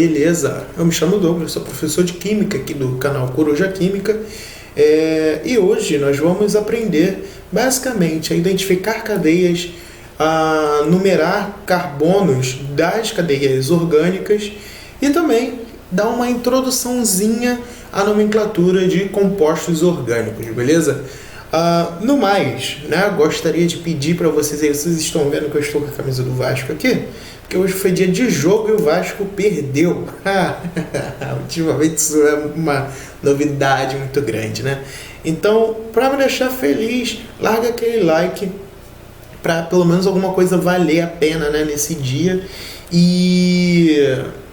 beleza? Eu me chamo Douglas, sou professor de Química aqui do canal Coruja Química. E hoje nós vamos aprender basicamente a identificar cadeias, a numerar carbonos das cadeias orgânicas e também dar uma introduçãozinha à nomenclatura de compostos orgânicos, beleza? No mais, né, gostaria de pedir para vocês aí, vocês estão vendo que eu estou com a camisa do Vasco aqui? Porque hoje foi dia de jogo e o Vasco perdeu. Ultimamente isso é uma novidade muito grande, né? Então, para me deixar feliz, larga aquele like para pelo menos alguma coisa valer a pena, né, nesse dia. E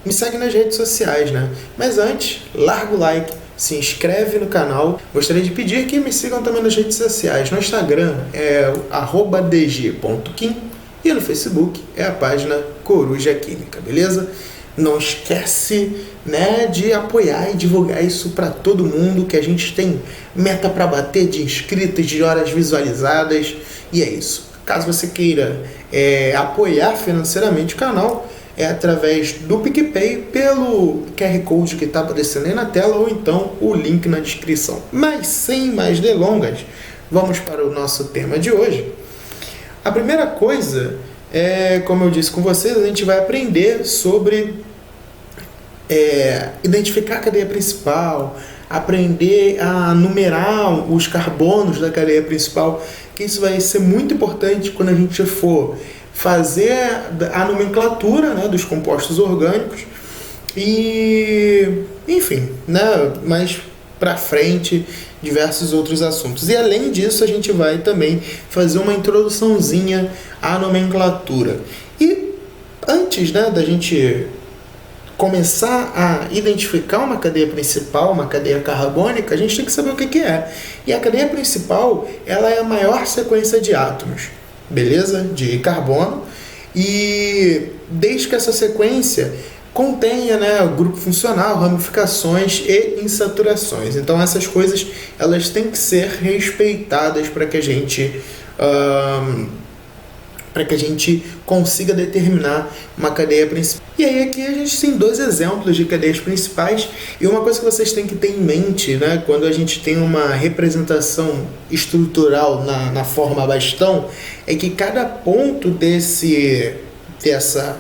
me segue nas redes sociais, né? Mas antes, larga o like, se inscreve no canal. Gostaria de pedir que me sigam também nas redes sociais. No Instagram é @dg.kim e no Facebook é a página Coruja Química, beleza? Não esquece, né, de apoiar e divulgar isso para todo mundo, que a gente tem meta para bater de inscritos, de horas visualizadas, e é isso. Caso você queira apoiar financeiramente o canal, é através do PicPay, pelo QR Code que está aparecendo aí na tela, ou então o link na descrição. Mas sem mais delongas, vamos para o nosso tema de hoje. A primeira coisa, como eu disse com vocês, a gente vai aprender sobre identificar a cadeia principal, aprender a numerar os carbonos da cadeia principal, que isso vai ser muito importante quando a gente for fazer a nomenclatura, né, dos compostos orgânicos e, enfim, né, mais para frente, diversos outros assuntos. E além disso, a gente vai também fazer uma introduçãozinha à nomenclatura. E antes, né, da gente começar a identificar uma cadeia principal, uma cadeia carbônica, a gente tem que saber o que é. E a cadeia principal, ela é a maior sequência de átomos, beleza? De carbono. E desde que essa sequência contenha, né, o grupo funcional, ramificações e insaturações. Então essas coisas, elas têm que ser respeitadas para que a gente consiga determinar uma cadeia principal. E aí aqui a gente tem dois exemplos de cadeias principais, e uma coisa que vocês têm que ter em mente, né, quando a gente tem uma representação estrutural na forma bastão, é que cada ponto dessa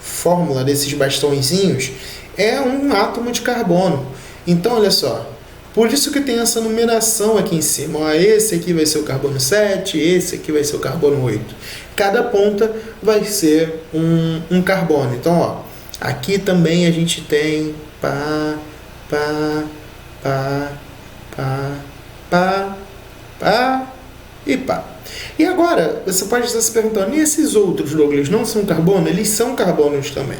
fórmula, desses bastõezinhos, é um átomo de carbono. Então olha só, por isso que tem essa numeração aqui em cima. Ó, esse aqui vai ser o carbono 7, esse aqui vai ser o carbono 8. Cada ponta vai ser um carbono. Então, ó, aqui também a gente tem pá, e pá. E agora, você pode estar se perguntando, e esses outros, Douglas, não são carbono? Eles são carbonos também.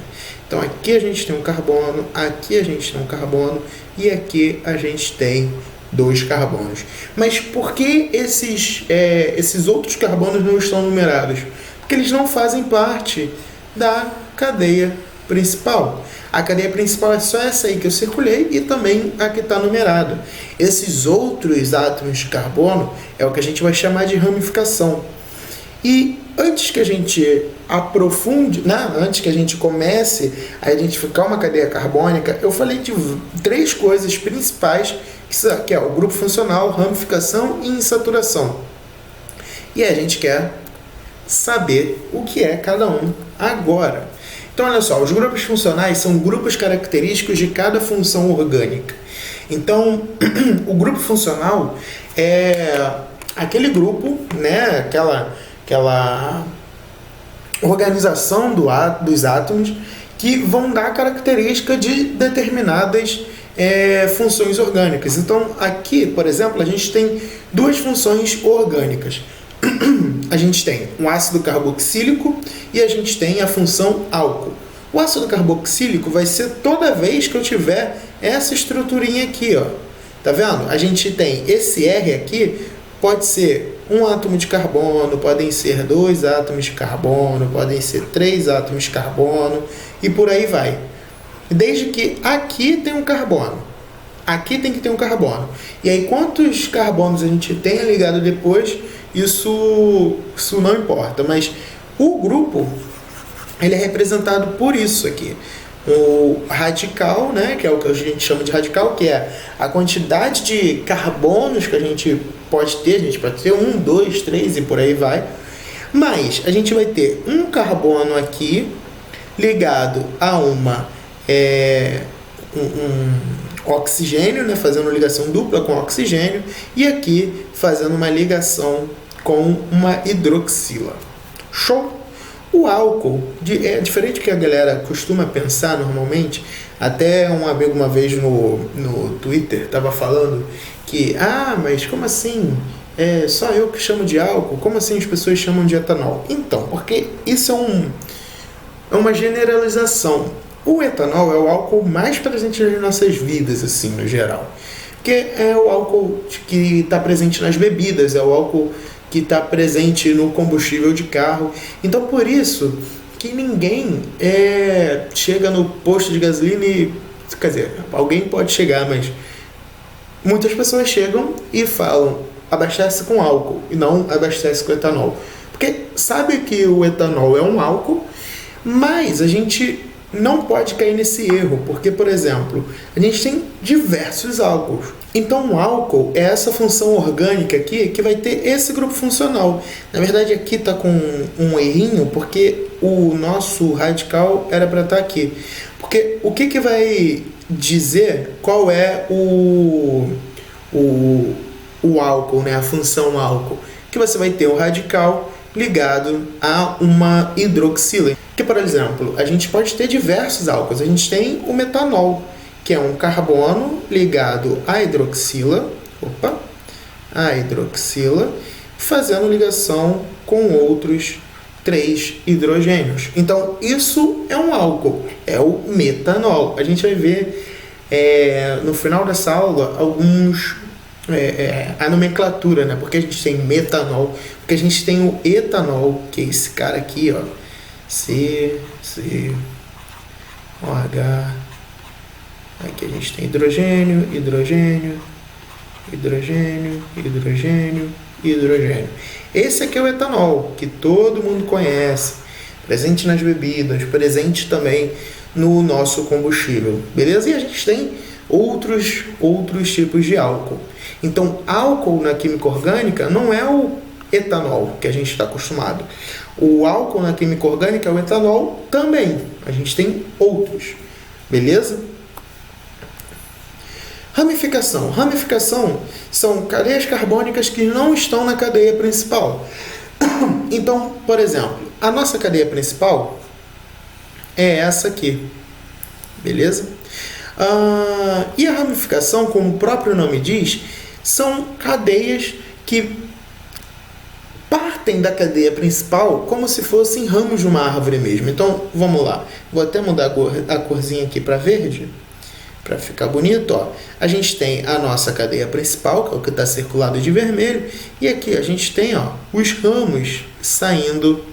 Então aqui a gente tem um carbono, aqui a gente tem um carbono e aqui a gente tem dois carbonos. Mas por que esses outros carbonos não estão numerados? Porque eles não fazem parte da cadeia principal. A cadeia principal é só essa aí que eu circulei e também a que está numerada. Esses outros átomos de carbono é o que a gente vai chamar de ramificação. E antes que a gente aprofunde, né, antes que a gente comece a identificar uma cadeia carbônica, eu falei de três coisas principais, que é o grupo funcional, ramificação e insaturação. E a gente quer saber o que é cada um agora. Então, olha só, os grupos funcionais são grupos característicos de cada função orgânica. Então, o grupo funcional é aquele grupo, né, aquela organização dos átomos que vão dar característica de determinadas funções orgânicas. Então, aqui, por exemplo, a gente tem duas funções orgânicas. A gente tem um ácido carboxílico e a gente tem a função álcool. O ácido carboxílico vai ser toda vez que eu tiver essa estruturinha aqui, ó. Tá vendo? A gente tem esse R aqui, pode ser um átomo de carbono, podem ser dois átomos de carbono, podem ser três átomos de carbono e por aí vai. Desde que aqui tem um carbono, aqui tem que ter um carbono. E aí quantos carbonos a gente tem ligado depois, isso não importa, mas o grupo ele é representado por isso aqui. o radical, né, que é o que a gente chama de radical, que é a quantidade de carbonos que a gente pode ter 1, 2, 3 e por aí vai. Mas a gente vai ter um carbono aqui ligado a um oxigênio, né, fazendo ligação dupla com oxigênio, e aqui fazendo uma ligação com uma hidroxila. Show? O álcool é diferente do que a galera costuma pensar normalmente. Até um amigo uma vez no Twitter estava falando que, mas como assim? É só eu que chamo de álcool? Como assim as pessoas chamam de etanol? Então, porque isso é uma generalização. O etanol é o álcool mais presente nas nossas vidas, assim, no geral. Porque é o álcool que está presente nas bebidas, é o álcool que está presente no combustível de carro. Então, por isso que ninguém chega no posto de gasolina e... Quer dizer, alguém pode chegar, mas muitas pessoas chegam e falam, abastece com álcool e não abastece com etanol. Porque sabe que o etanol é um álcool, mas a gente não pode cair nesse erro, porque, por exemplo, a gente tem diversos álcools. Então, o álcool é essa função orgânica aqui que vai ter esse grupo funcional. Na verdade, aqui está com um errinho, porque o nosso radical era para estar aqui. Porque o que vai dizer qual é o álcool, né? A função álcool? Que você vai ter o radical ligado a uma hidroxila. Que, por exemplo, a gente pode ter diversos álcools. A gente tem o metanol, que é um carbono ligado à hidroxila, fazendo ligação com outros 3 hidrogênios. Então, isso é um álcool, é o metanol. A gente vai ver no final dessa aula a nomenclatura, né? Porque a gente tem metanol, porque a gente tem o etanol, que é esse cara aqui, ó, COH. Aqui a gente tem hidrogênio, hidrogênio. Esse aqui é o etanol, que todo mundo conhece, presente nas bebidas, presente também no nosso combustível, beleza? E a gente tem outros tipos de álcool. Então, álcool na química orgânica não é o etanol que a gente está acostumado. O álcool na química orgânica é o etanol também. A gente tem outros, beleza? Ramificação. Ramificação são cadeias carbônicas que não estão na cadeia principal. Então, por exemplo, a nossa cadeia principal é essa aqui, beleza? E a ramificação, como o próprio nome diz, são cadeias que partem da cadeia principal como se fossem ramos de uma árvore mesmo. Então, vamos lá. Vou até mudar a corzinha aqui para verde, para ficar bonito, ó. A gente tem a nossa cadeia principal, que é o que está circulado de vermelho, e aqui a gente tem, ó, os ramos saindo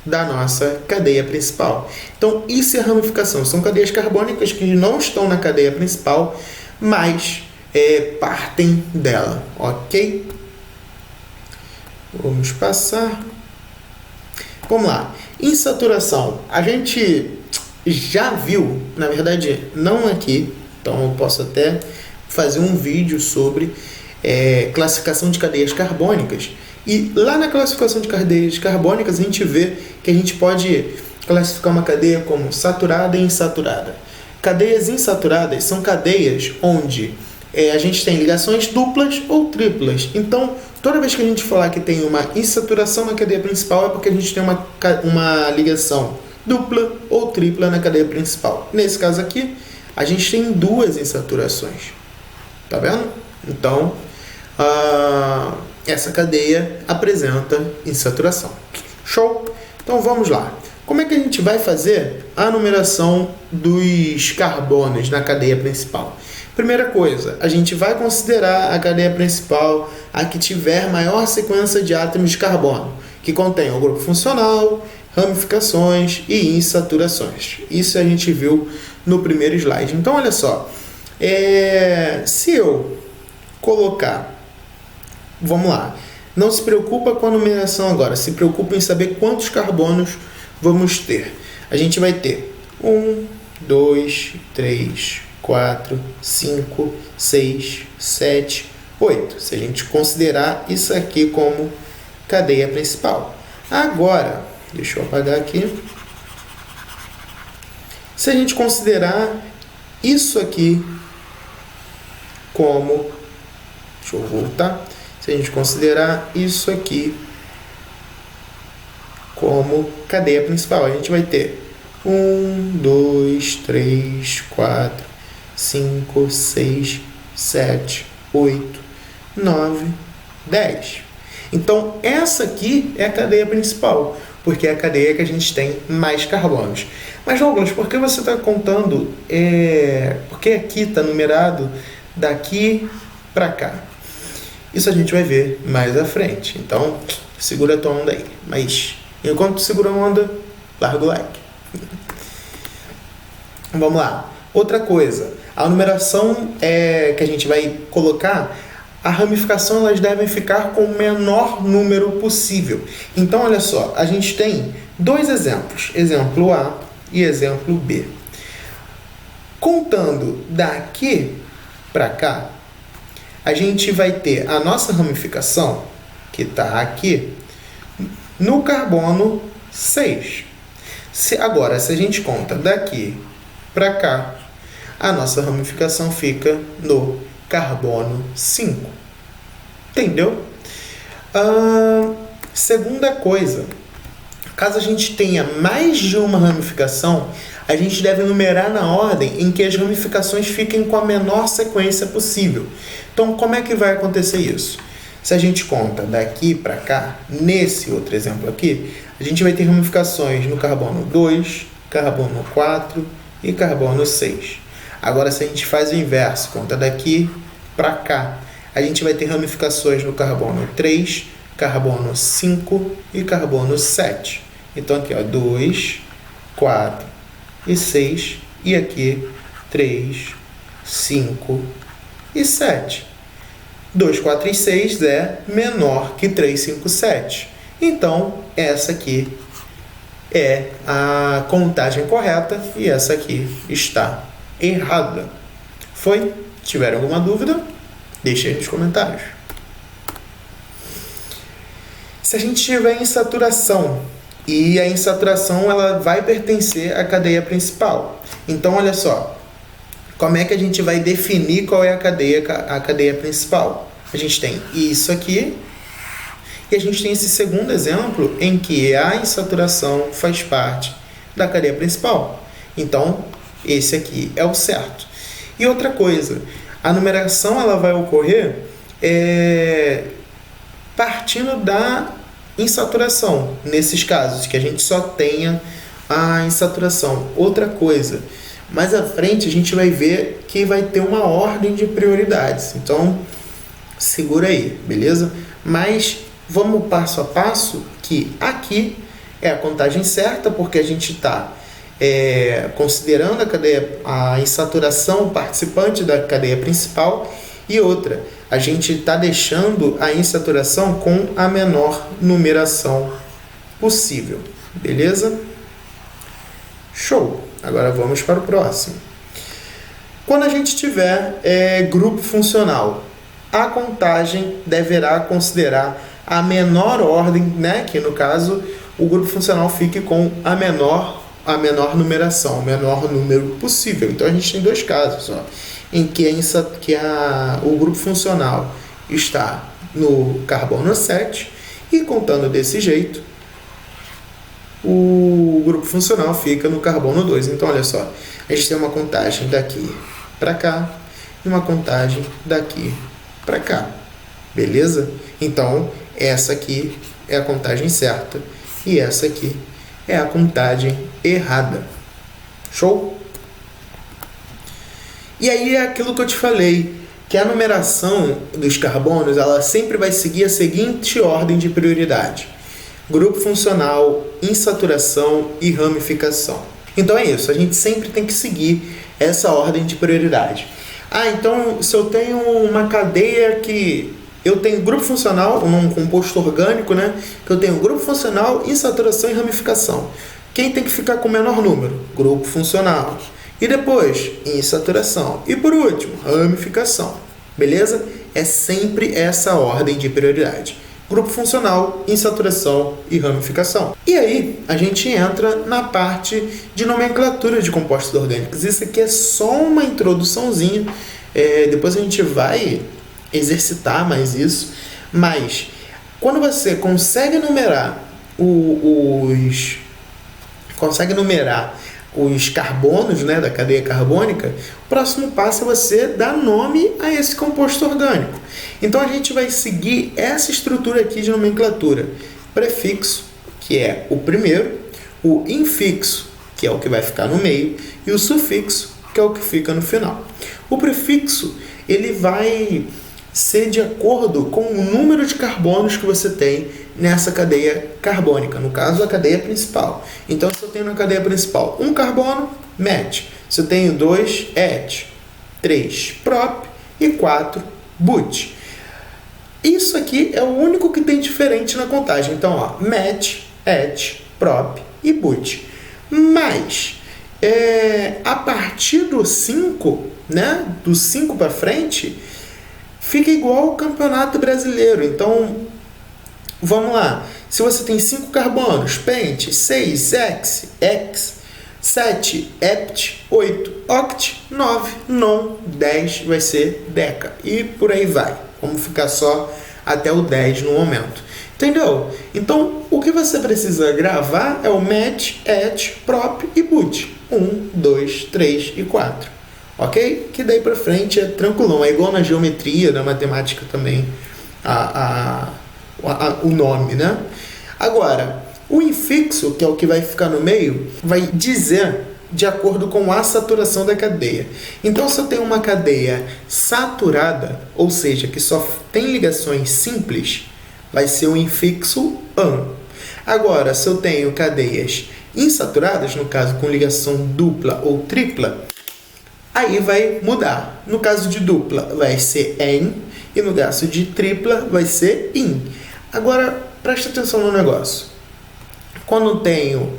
da nossa cadeia principal. Então, isso é ramificação. São cadeias carbônicas que não estão na cadeia principal, mas partem dela, ok? Vamos passar. Vamos lá. Insaturação. A gente já viu, na verdade, não aqui, então eu posso até fazer um vídeo sobre classificação de cadeias carbônicas. E lá na classificação de cadeias carbônicas a gente vê que a gente pode classificar uma cadeia como saturada e insaturada. Cadeias insaturadas são cadeias onde a gente tem ligações duplas ou triplas. Então, toda vez que a gente falar que tem uma insaturação na cadeia principal é porque a gente tem uma ligação dupla ou tripla na cadeia principal. Nesse caso aqui, a gente tem 2 insaturações. Tá vendo? Então, essa cadeia apresenta insaturação. Show? Então vamos lá. Como é que a gente vai fazer a numeração dos carbonos na cadeia principal? Primeira coisa, a gente vai considerar a cadeia principal a que tiver maior sequência de átomos de carbono, que contém o grupo funcional, ramificações e insaturações. Isso a gente viu no primeiro slide. Então, olha só, se eu colocar, vamos lá, não se preocupa com a numeração agora, se preocupa em saber quantos carbonos vamos ter. A gente vai ter 1, 2, 3, 4, 5, 6, 7, 8. Se a gente considerar isso aqui como cadeia principal. Agora, deixa eu apagar aqui. Se a gente considerar isso aqui como... Deixa eu voltar. Se a gente considerar isso aqui como cadeia principal, a gente vai ter 1, 2, 3, 4, 5, 6, 7, 8, 9, 10. Então, essa aqui é a cadeia principal, porque é a cadeia que a gente tem mais carbonos. Mas, Douglas, por que você está contando? Porque aqui está numerado daqui para cá. Isso a gente vai ver mais à frente. Então, segura a tua onda aí. Mas, enquanto tu segura a onda, larga o like. Vamos lá. Outra coisa. A numeração que a gente vai colocar, a ramificação, elas devem ficar com o menor número possível. Então, olha só. A gente tem dois exemplos. Exemplo A e exemplo B. Contando daqui para cá, a gente vai ter a nossa ramificação, que está aqui, no carbono 6. Agora, se a gente conta daqui para cá, a nossa ramificação fica no carbono 5. Entendeu? Segunda coisa, caso a gente tenha mais de uma ramificação, a gente deve numerar na ordem em que as ramificações fiquem com a menor sequência possível. Então, como é que vai acontecer isso? Se a gente conta daqui para cá, nesse outro exemplo aqui, a gente vai ter ramificações no carbono 2, carbono 4 e carbono 6. Agora, se a gente faz o inverso, conta daqui para cá, a gente vai ter ramificações no carbono 3, carbono 5 e carbono 7. Então, aqui, 2, 4 e 6, e aqui 3, 5 e 7. 2, 4 e 6 é menor que 3, 5, 7. Então, essa aqui é a contagem correta e essa aqui está errada. Foi? Se tiver alguma dúvida, deixe aí nos comentários. Se a gente estiver em saturação, e a insaturação ela vai pertencer à cadeia principal. Então, olha só. Como é que a gente vai definir qual é a cadeia principal? A gente tem isso aqui, e a gente tem esse segundo exemplo em que a insaturação faz parte da cadeia principal. Então, esse aqui é o certo. E outra coisa, a numeração ela vai ocorrer partindo da insaturação, nesses casos, que a gente só tenha a insaturação. Outra coisa, mais à frente a gente vai ver que vai ter uma ordem de prioridades. Então, segura aí, beleza? Mas vamos passo a passo, que aqui é a contagem certa, porque a gente está considerando a insaturação participante da cadeia principal. E outra, a gente está deixando a insaturação com a menor numeração possível, beleza? Show! Agora vamos para o próximo. Quando a gente tiver grupo funcional, a contagem deverá considerar a menor ordem, né? Que no caso o grupo funcional fique com a menor numeração, o menor número possível. Então a gente tem dois casos, ó, em que o grupo funcional está no carbono 7 e, contando desse jeito, o grupo funcional fica no carbono 2. Então, olha só, a gente tem uma contagem daqui para cá e uma contagem daqui para cá, beleza? Então, essa aqui é a contagem certa e essa aqui é a contagem errada. Show? E aí é aquilo que eu te falei, que a numeração dos carbonos ela sempre vai seguir a seguinte ordem de prioridade: grupo funcional, insaturação e ramificação. Então é isso, a gente sempre tem que seguir essa ordem de prioridade. Então se eu tenho uma cadeia que eu tenho grupo funcional, um composto orgânico, né? Que eu tenho grupo funcional, insaturação e ramificação. O quem tem que ficar com o menor número? Grupo funcional. E depois, insaturação. E por último, ramificação. Beleza? É sempre essa ordem de prioridade. Grupo funcional, insaturação e ramificação. E aí, a gente entra na parte de nomenclatura de compostos orgânicos. Isso aqui é só uma introduçãozinha. Depois a gente vai exercitar mais isso. Mas, quando você consegue numerar os carbonos, né, da cadeia carbônica, o próximo passo é você dar nome a esse composto orgânico. Então a gente vai seguir essa estrutura aqui de nomenclatura. Prefixo, que é o primeiro, o infixo, que é o que vai ficar no meio, e o sufixo, que é o que fica no final. O prefixo, ele vai ser de acordo com o número de carbonos que você tem nessa cadeia carbônica, no caso a cadeia principal. Então, se eu tenho na cadeia principal 1 carbono, met. Se eu tenho 2, et. 3, prop. E 4, but. Isso aqui é o único que tem diferente na contagem. Então, ó, met, et, prop e but. Mas, a partir do 5, né, do 5 para frente, fica igual ao Campeonato Brasileiro. Então, vamos lá. Se você tem 5 carbonos, pente, 6, hex, 7, hept, 8, oct, 9, non, 10 vai ser deca. E por aí vai. Vamos ficar só até o 10 no momento. Entendeu? Então, o que você precisa gravar é o met, et, prop e but. 1, 2, 3 e 4. Ok? Que daí pra frente é tranquilão. É igual na geometria, na matemática também, o nome, né? Agora, o infixo, que é o que vai ficar no meio, vai dizer de acordo com a saturação da cadeia. Então, se eu tenho uma cadeia saturada, ou seja, que só tem ligações simples, vai ser o infixo an. Agora, se eu tenho cadeias insaturadas, no caso com ligação dupla ou tripla, aí vai mudar. No caso de dupla, vai ser en, e no caso de tripla, vai ser in. Agora, presta atenção no negócio. Quando eu tenho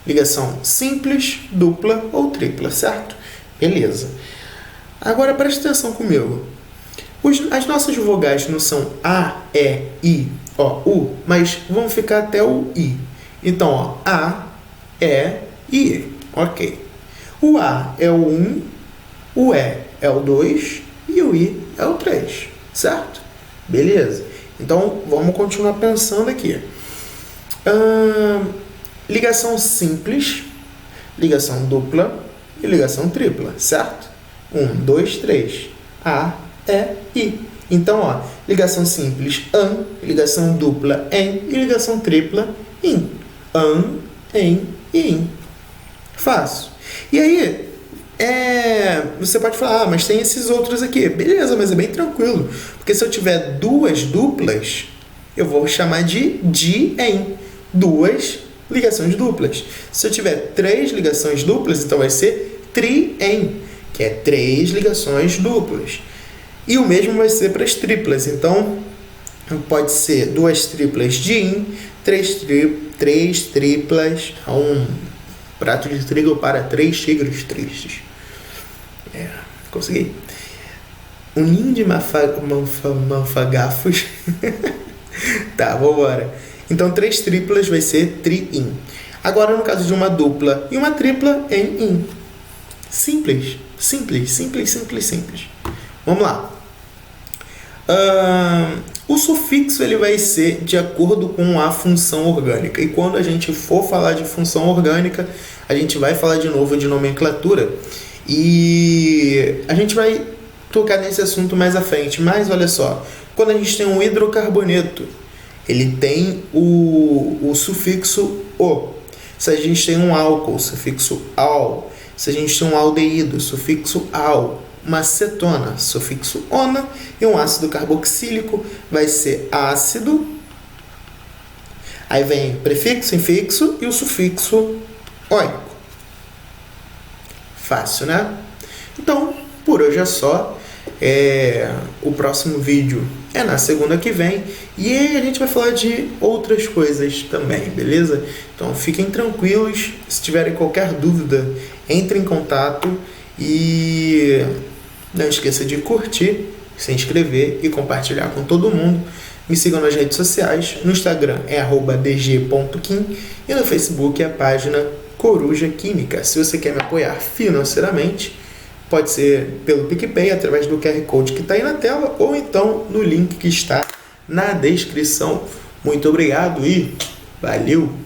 ligação simples, dupla ou tripla, certo? Beleza. Agora, presta atenção comigo. As nossas vogais não são A, E, I, O, U, mas vão ficar até o I. Então, ó, A, E, I. Ok. O A é o 1, o E é o 2 e o I é o 3, certo? Beleza? Então, vamos continuar pensando aqui. Ligação simples, ligação dupla e ligação tripla, certo? 1, 2, 3. A, E, I. Então, ó, ligação simples, an, ligação dupla, en, e ligação tripla, in. An, en e in. Fácil. E aí, você pode falar, mas tem esses outros aqui. Beleza, mas é bem tranquilo. Porque se eu tiver duas duplas, eu vou chamar de di-en. Duas ligações duplas. Se eu tiver 3 ligações duplas, então vai ser tri-en, que é 3 ligações duplas. E o mesmo vai ser para as triplas. Então, pode ser 2 triplas di-in, 3 triplas a um prato de trigo para 3 tigres tristes. Consegui. Um ninho de mafagafos. Tá, vambora. Então, 3 triplas vai ser tri-in. Agora, no caso de uma dupla e uma tripla, en-in. Simples. Simples, simples, simples, simples. Vamos lá. O sufixo ele vai ser de acordo com a função orgânica. E quando a gente for falar de função orgânica, a gente vai falar de novo de nomenclatura. E a gente vai tocar nesse assunto mais à frente. Mas olha só, quando a gente tem um hidrocarboneto, ele tem o sufixo o. Se a gente tem um álcool, sufixo al. Se a gente tem um aldeído, sufixo al. Uma acetona, sufixo ona. E um ácido carboxílico vai ser ácido. Aí vem prefixo, infixo e o sufixo óico. Fácil, né? Então, por hoje é só. O próximo vídeo é na segunda que vem. E aí a gente vai falar de outras coisas também, beleza? Então fiquem tranquilos. Se tiverem qualquer dúvida, entre em contato. E não esqueça de curtir, se inscrever e compartilhar com todo mundo. Me sigam nas redes sociais. No Instagram é @dg.kim e no Facebook é a página Coruja Química. Se você quer me apoiar financeiramente, pode ser pelo PicPay, através do QR Code que está aí na tela, ou então no link que está na descrição. Muito obrigado e valeu!